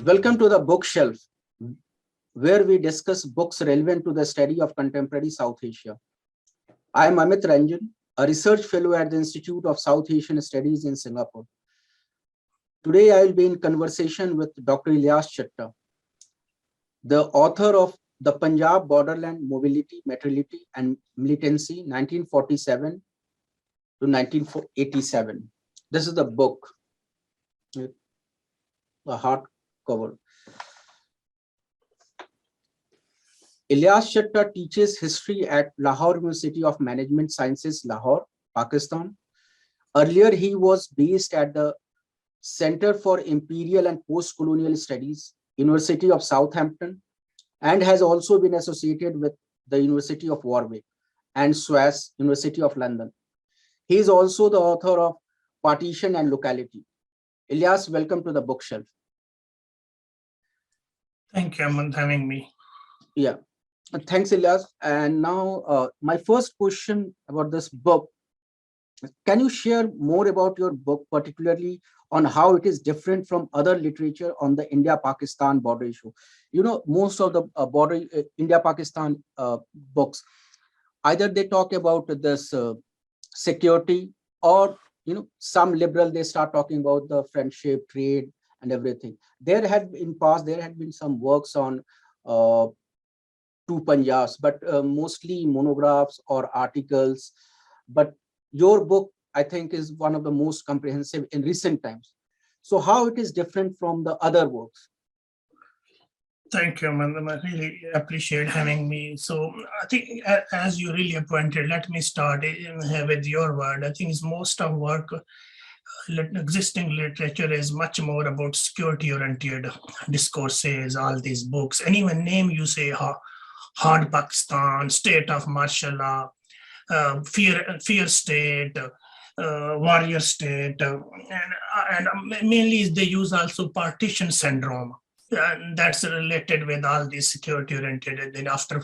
Welcome to the bookshelf, where we discuss books relevant to the study of contemporary South Asia. I am Amit Ranjan, a research fellow at the Institute of South Asian Studies in Singapore. Today, I will be in conversation with Dr. Ilyas Chattha, the author of The Punjab Borderland Mobility, Materiality and Militancy, 1947 to 1987. This is the book, the hardcover. Ilyas Chattha teaches history at Lahore University of Management Sciences, Lahore, Pakistan. Earlier, he was based at the Center for Imperial and Post-Colonial Studies, University of Southampton, and has also been associated with the University of Warwick and SOAS, University of London. He is also the author of Partition and Locality. Ilyas, welcome to the bookshelf. Thank you, Amit, for having me. Yeah. Thanks, Ilyas. And now my first question about this book, can you share more about your book, particularly on how it is different from other literature on the India-Pakistan border issue? You know, most of the border India-Pakistan books, either they talk about this security, or, you know, some liberal, they start talking about the friendship, trade, and everything. There had been some works on two Punjabs, but mostly monographs or articles. But your book, I think, is one of the most comprehensive in recent times. So how it is different from the other works? Thank you, Amit. I really appreciate having me. So I think, as you really pointed, let me start with your word. I think it's most of work, existing literature is much more about security-oriented discourses, all these books. And even name you say, Hard Pakistan, State of Martial Law, Fear State, Warrior State, and mainly they use also partition syndrome. That's related with all these security-oriented. And then after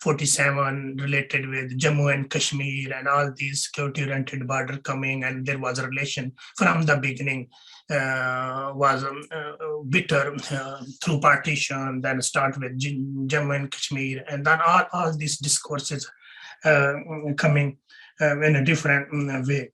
47, related with Jammu and Kashmir and all these security-oriented border coming, and there was a relation from the beginning, was bitter through partition, then start with Jammu and Kashmir, and then all these discourses coming in a different way.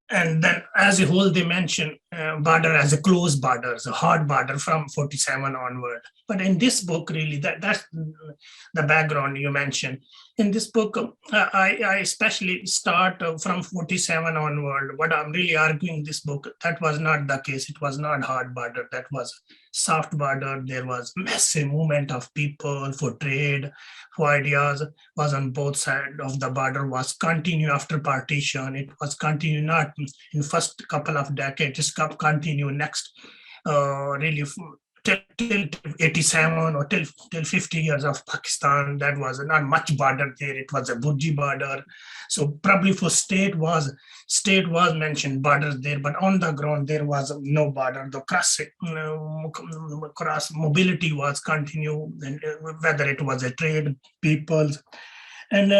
And then as a whole, they mention border as a closed border, a hard border from 47 onward. But in this book, really, that's the background you mentioned. In this book, I especially start from 47 onward. What I'm really arguing in this book, that was not the case. It was not hard border. That was soft border. There was massive movement of people for trade, for ideas, was on both sides of the border, was continue after partition. It was continue not in first couple of decades, just continue next, really till 87 or till 50 years of Pakistan. That was not much border there. It was a Burji border. So probably for state was mentioned borders there, but on the ground there was no border. The cross mobility was continue, and whether it was a trade, peoples, and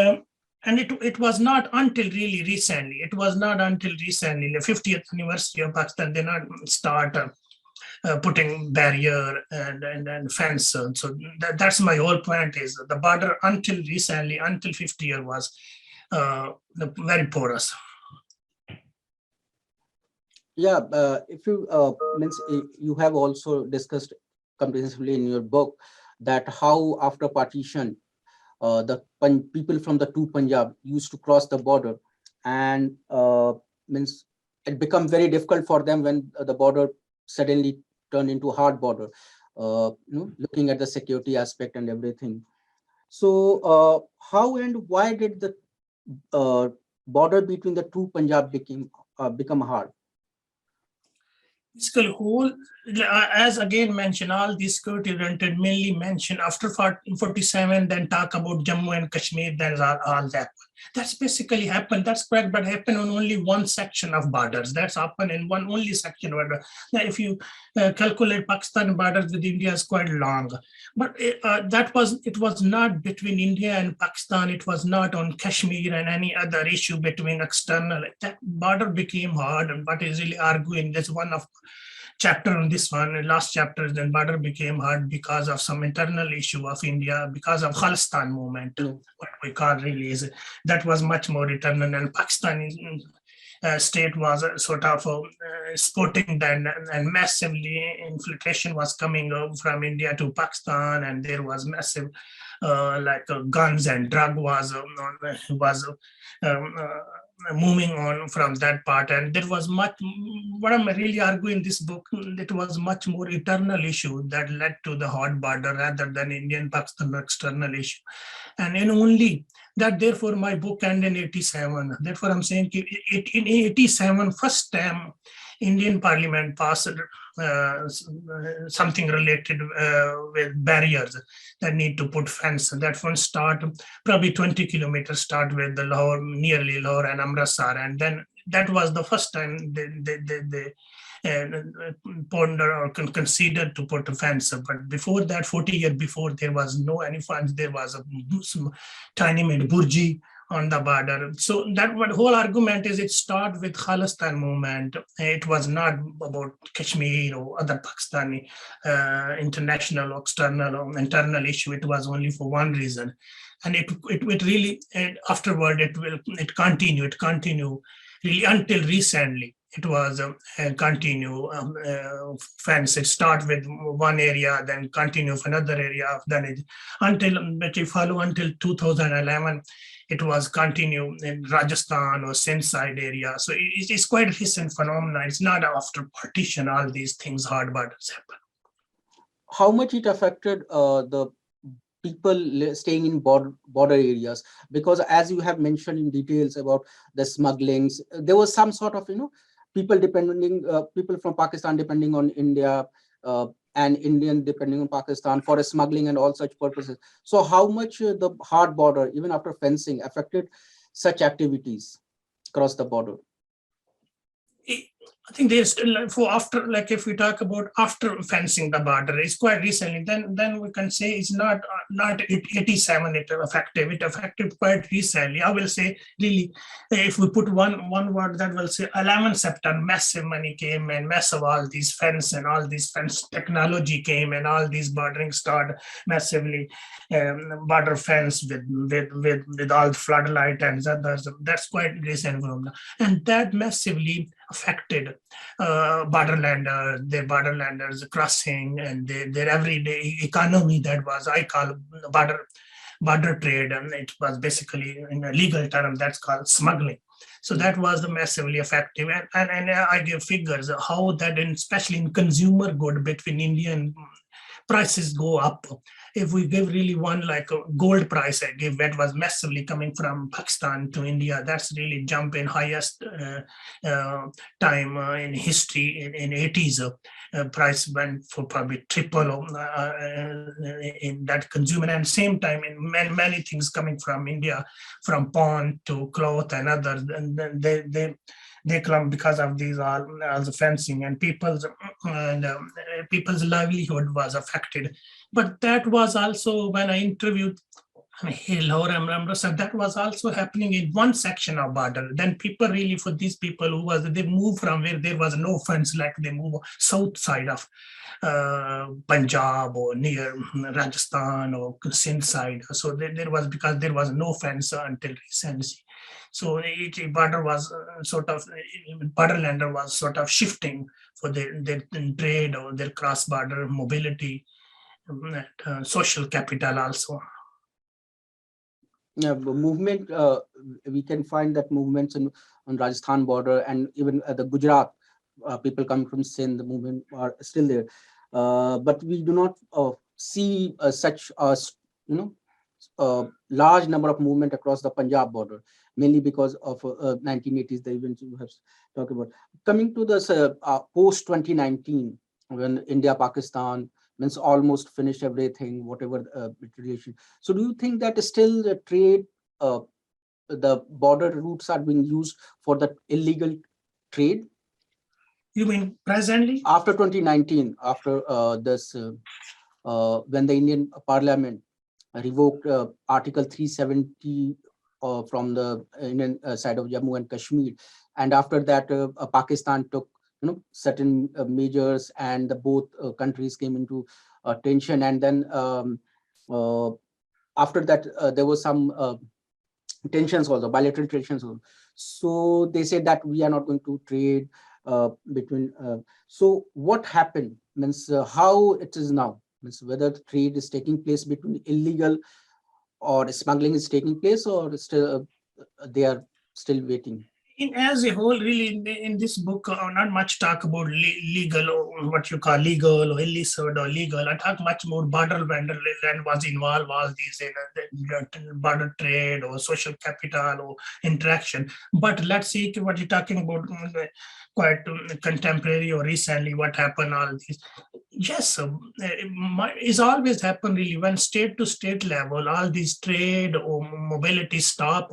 it was not until really recently. It was not until recently, the 50th anniversary of Pakistan, they not start putting barrier and fence. So that's my whole point, is the border until recently, until 50 years, was very porous. Yeah, if you you have also discussed comprehensively in your book that how after partition, the people from the two Punjab used to cross the border, and it become very difficult for them when the border suddenly turned into hard border, looking at the security aspect and everything. So how and why did the border between the two Punjab become hard? Basically, whole, as again mentioned, all these security-oriented mainly mention after 47, then talk about Jammu and Kashmir, then all that. That's basically happened. That's correct, but happened on only one section of borders. That's happened in one only section. Now, if you calculate Pakistan borders with India is quite long, but it was not between India and Pakistan. It was not on Kashmir and any other issue between external. That border became hard, and what is really arguing, that's one of chapter on this one, last chapter, then border became hard because of some internal issue of India, because of Khalistan movement. What we call really is that was much more internal, and Pakistan state was sort of supporting that, and massively infiltration was coming from India to Pakistan, and there was massive guns and drug was moving on from that part. And there was much, what I'm really arguing in this book, it was much more internal issue that led to the hot border rather than Indian-Pakistan external issue. And in only that, therefore, my book ended in 87. Therefore, I'm saying in 87, first time Indian Parliament passed something related with barriers that need to put fence. That one start probably 20 kilometers start with the Lahore, nearly Lahore and Amritsar, and then that was the first time they ponder or considered to put a fence. But before that, 40 years before, there was no any fence. There was a tiny made burji on the border. So that what whole argument is, it started with Khalistan movement. It was not about Kashmir or other Pakistani international or external or internal issue. It was only for one reason. And it really, afterward, it continued really until recently. It was continue fence. It start with one area, then continue for another area, then it but if follow until 2011, it was continue in Rajasthan or Sindh side area. So it's quite a recent phenomenon. It's not after partition, all these things, hard borders happen. How much it affected the people staying in border areas? Because as you have mentioned in details about the smugglings, there was some sort of, people people from Pakistan depending on India, and Indian depending on Pakistan for smuggling and all such purposes. So how much the hard border, even after fencing, affected such activities across the border? I think there's still, for after, like if we talk about after fencing the border, it's quite recently, then we can say it's not 87 it affected quite recently. I will say really, if we put one word, that will say 11 September, massive money came and massive all these fence and all these fence technology came and all these bordering started massively, border fence with all floodlight and others. That's quite recent phenomenon, and that massively affected their borderlanders crossing and their everyday economy. That was, I call border trade, and it was basically, in a legal term, that's called smuggling. So that was the massively effective, and I give figures how that, especially in consumer good, between Indian prices go up. If we give really one, like a gold price, I give, that was massively coming from Pakistan to India. That's really jump in highest time in history in 80s. Price went for probably triple in that consumer, and same time in many things coming from India, from pawn to cloth and others, and then they come because of these all the fencing, and people's livelihood was affected. But that was also, when I interviewed Lahore and Amritsar, that was also happening in one section of border. Then people really, for these people they moved from where there was no fence, like they move south side of Punjab or near Rajasthan or Sindh side. So there was, because there was no fence until recently. So each border was borderlander was sort of shifting for their trade or their cross-border mobility, social capital also. Yeah, movement, we can find that movements on Rajasthan border, and even the Gujarat, people coming from Sindh, the movement are still there. But we do not see such large number of movement across the Punjab border, mainly because of 1980s, the events you have talked about. Coming to this post 2019, when India-Pakistan means almost finished everything, whatever relation. So do you think that still the trade, the border routes are being used for the illegal trade? You mean presently? After 2019, after this, when the Indian Parliament revoked Article 370 from the Indian side of Jammu and Kashmir, and after that Pakistan took certain measures, and the both countries came into tension. And then uh, after that, there was some tensions also, bilateral tensions also. So they said that we are not going to trade between. So what happened means, how it is now, means whether the trade is taking place between illegal or smuggling is taking place, or still they are still waiting. As a whole, really, in this book, not much talk about legal, or what you call legal or illicit or legal. I talk much more borderland was involved, all these border trade or social capital or interaction. But let's see what you're talking about, quite contemporary or recently, what happened, all these. Yes, it's always happened really when state to state level, all these trade or mobility stop.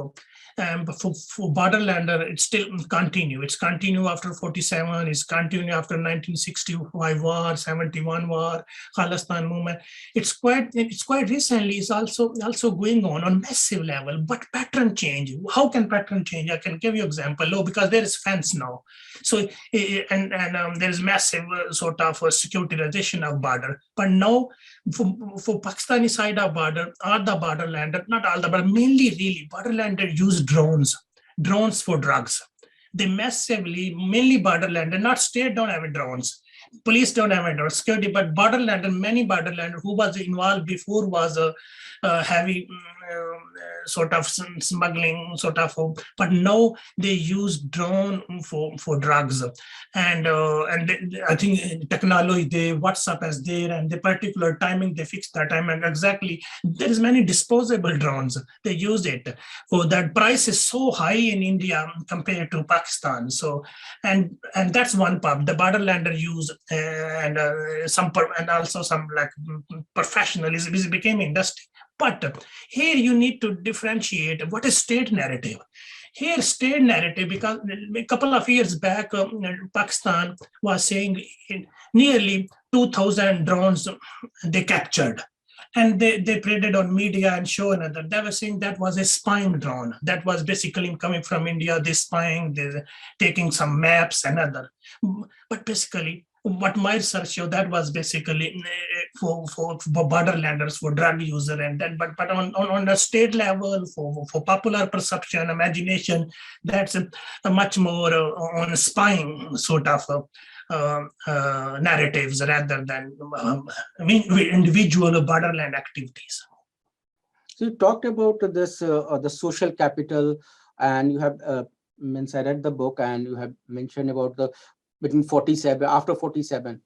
But for borderlander, it's still continue. It's continue after 47. It's continue after 1965 war, 71 war, Khalistan movement. It's quite recently. It's also going on massive level. But pattern change. How can pattern change? I can give you example. Oh, because there is fence now. So and there is massive sort of securitization of border. But now for Pakistani side of border, all the borderlander, not all the, but mainly really borderlander use drones for drugs. They massively, mainly borderlander, not state don't have drones. Police don't have drones, security, but borderlander, many borderlander who was involved before was a heavy sort of smuggling sort of, but now they use drone for drugs. And I think technology, the WhatsApp is there, and the particular timing, they fix that time, and exactly there is many disposable drones. They use it for that. Price is so high in India compared to Pakistan. So and that's one part. The borderlander use and also some like professionalism is became industry. But here you need to differentiate what is state narrative. Here, state narrative, because a couple of years back, Pakistan was saying nearly 2,000 drones they captured. And they paraded on media and show another. They were saying that was a spying drone. That was basically coming from India, they spying, they taking some maps and other. But basically, what my research showed, that was basically for borderlanders, for drug user, and then but on the state level, for popular perception, imagination, that's a much more on spying sort of narratives rather than individual borderland activities. So you talked about this the social capital, and you have I read the book, and you have mentioned about the between 47, after 47,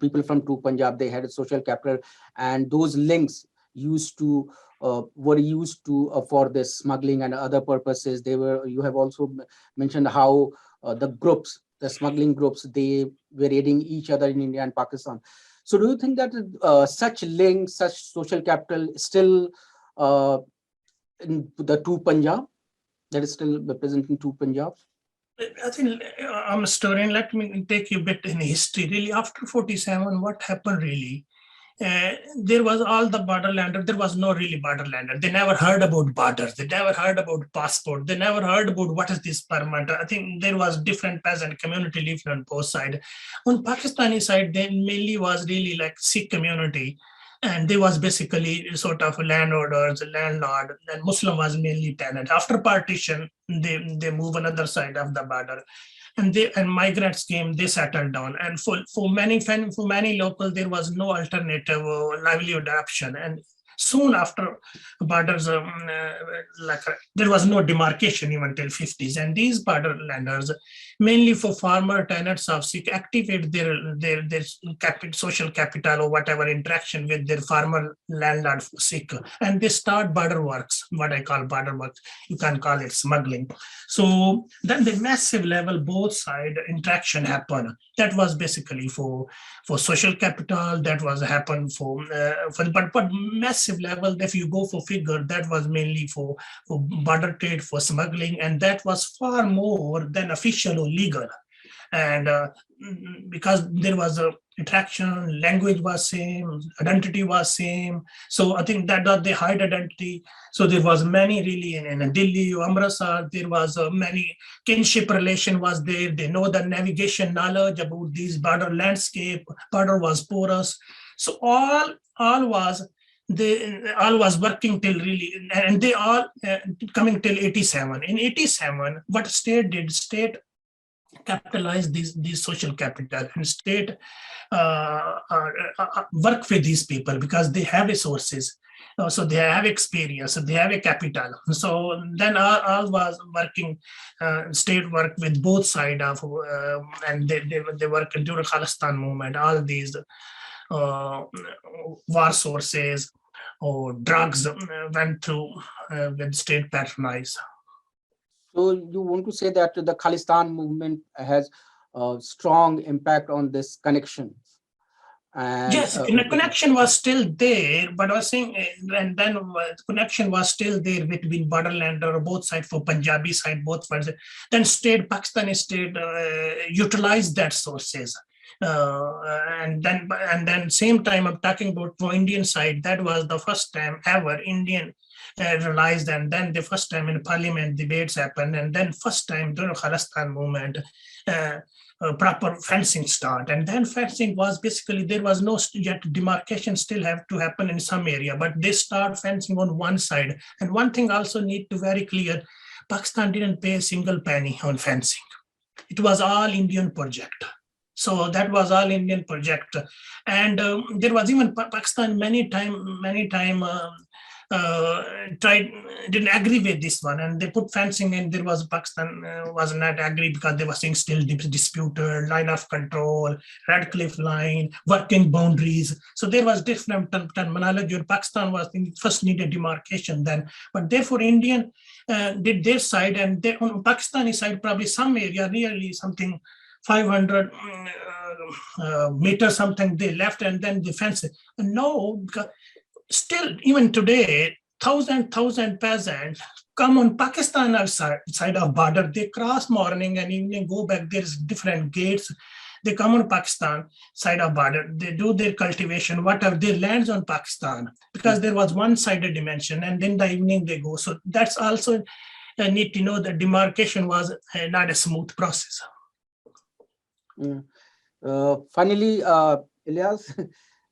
people from to Punjab, they had a social capital, and those links were used to for this smuggling and other purposes. You have also mentioned how the smuggling groups, they were aiding each other in India and Pakistan. So do you think that such links, such social capital still in the two Punjab, that is still representing two Punjab? I think I'm a historian. Let me take you a bit in history. Really, after 47, what happened really? There was all the borderlander. There was no really borderlander. They never heard about borders. They never heard about passport. They never heard about what is this permanent. I think there was different peasant community living on both sides. On Pakistani side, then mainly was really like Sikh community. And they was basically sort of landlord, and Muslim was mainly tenant. After partition, they move another side of the border, and migrants came, they settled down. And for many local, there was no alternative livelihood option. And soon after borders, there was no demarcation even till 50s. And these borderlanders, mainly for farmer tenants of Sikh, activate their social capital or whatever interaction with their farmer landlord Sikh, and they start border works, what I call border works. You can call it smuggling. So then the massive level, both side interaction happen. That was basically for social capital. That was happened but massive level. If you go for figure, that was mainly for border trade, for smuggling, and that was far more than official or legal. And because there was a attraction, language was same, identity was same. So I think that they hide identity. So there was many really in Delhi, Amritsar, there was many kinship relation was there. They know the navigation knowledge about these border landscape, border was porous. So all was they all was working till really, and they all coming till 87. In 87, what state did? State capitalize these social capital, and state work with these people because they have resources, so they have experience, so they have a capital. So then all was working, state work with both side of, and they work during Khalistan movement. All these war sources or drugs went through with state patronized. So you want to say that the Khalistan movement has a strong impact on this connection? And yes, the connection was still there, but I was saying, and then connection was still there between borderland or both sides, for Punjabi side, both sides. Then Pakistani state utilized that sources. And then same time I'm talking about for Indian side, that was the first time ever Indian realized, and then the first time in parliament debates happened, and then first time during Khalistan movement proper fencing start. And then fencing was basically, there was no yet demarcation still have to happen in some area, but they start fencing on one side. And one thing also need to very clear, Pakistan didn't pay a single penny on fencing. It was all Indian project. So that was all Indian project. And there was even Pakistan many time tried, didn't agree with this one, and they put fencing, and there was Pakistan was not agree because they were saying still disputed, line of control, Red Cliff line, working boundaries. So there was different terminology. Pakistan was first needed demarcation then, but therefore Indian did their side, and they, on Pakistani side probably some area really something 500 meters something they left, and then defense. No, because still, even today, thousand peasants come on Pakistan side of border. They cross morning and evening, go back. There's different gates. They come on Pakistan side of border. They do their cultivation, whatever. Their lands on Pakistan because there was one-sided dimension, and then the evening they go. So that's also need to know that demarcation was not a smooth process. Finally, Ilyas,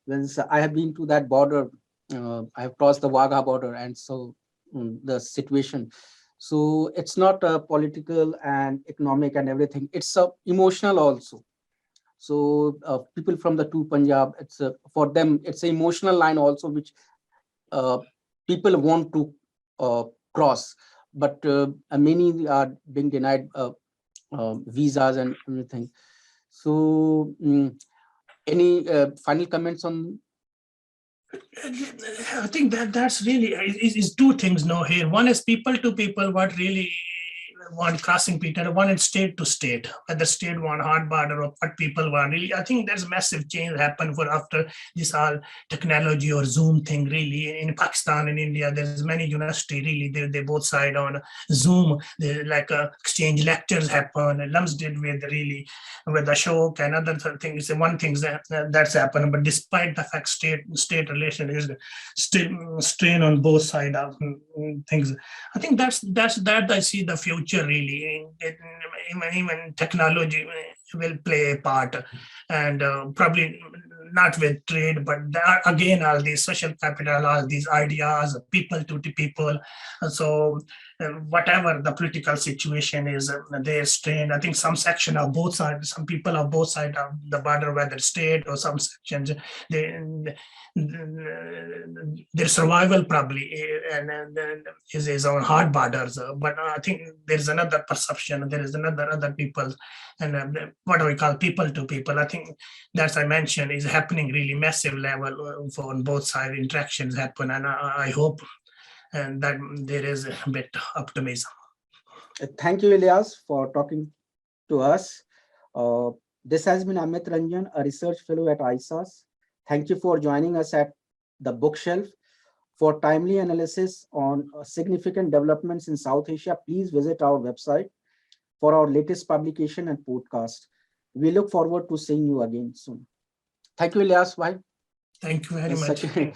once I have been to that border, I have crossed the Wagah border, and so the situation. So it's not political and economic and everything. It's emotional also. So people from the two Punjab, it's for them, it's an emotional line also, which people want to cross, but many are being denied visas and everything. So any final comments on? I think that's really is two things now here. One is people to people, what really want crossing Peter, one is state to state, whether state want hard border or what people want really. I think there's massive change happen for after this all technology or Zoom thing really. In Pakistan and India, there's many university really, they both side on Zoom, they like exchange lectures happen, and Lums did with really with Ashok and other things. One thing that's happened, but despite the fact state relation is still strain on both sides of things. I think that's that I see the future really. Even technology will play a part, and probably not with trade, but again all these social capital, all these ideas, people to people. So whatever the political situation is, they're strained. I think some section of both sides, some people of both sides of the border, whether state or some sections, their survival probably is on hard borders. But I think there's another perception, there is other people, and what do we call people to people. I think that's I mentioned is happening really massive level for on both sides. Interactions happen, and I hope and that there is a bit optimism. Thank you, Ilyas, for talking to us. This has been Amit Ranjan, a research fellow at ISAS. Thank you for joining us at the bookshelf. For timely analysis on significant developments in South Asia, please visit our website for our latest publication and podcast. We look forward to seeing you again soon. Thank you, Ilyas. Bye. Thank you very It's much. such a